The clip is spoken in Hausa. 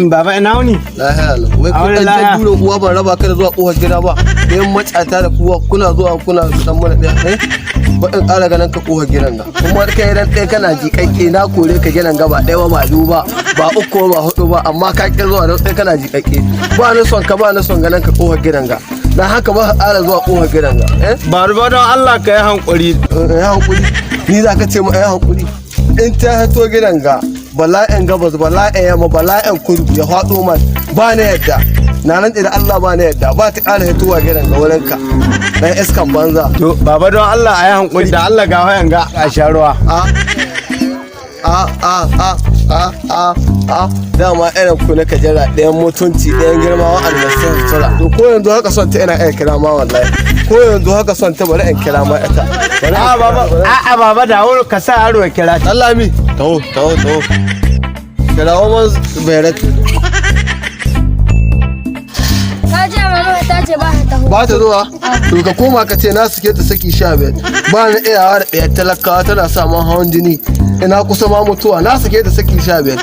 Baba ina wuni? Lahiya lau. Wai kun dan ta dura uwa ban raba ka da zuwa kofar gida ba. Ɗayan macata da kuwa kuna zuwa kuna dan mana ɗaya. Ba in ƙara ganin ka kofar gidan ga. Kuma kai ran ɗaya kana jiƙaƙƙe na kore ka gidan ga ba ɗaya ba biyu ba ba uku ba hudu ba amma ka ƙi zuwa dan ɗaya kana jiƙaƙƙe. Ba ni son ka ba ni son ganin ka kofar gidan ga. Dan haka ba ka ƙara zuwa kofar gidan ga. Ba don Allah ka yi hankuri. Hankuri. Ni za ka ce mu hankuri. In ta hato gidan ga bala'in gabas bala'in yamma bala'in kudu ya faɗo man ba na yadda na nan da Allah ba na yadda ba ta ƙara hitowa gidan ga wurin ka dan iskan banza. To baba don Allah a yi hankuri da Allah ga wayan ga a sha ruwa. Dama irin ku na kajera ɗayan mutunci ɗayan girma wa almasin sutura. To ko yanzu haka son ta ina iya kira ma wallahi. Ko yanzu haka son ta bari in kira ma ita. A'a baba da wuri ka sa yaro ya kira ta. Allah mi. Taho. Kirawo man Bayrat. Ka ce mama ta ce ba ta taho. Ba ta zuwa? To ka koma ka ce na suke ta saki 15. Ba ni iyawa da ɗaya talakawa tana sa man hawan jini. Ina kusa ma mutuwa na suke ta saki 15.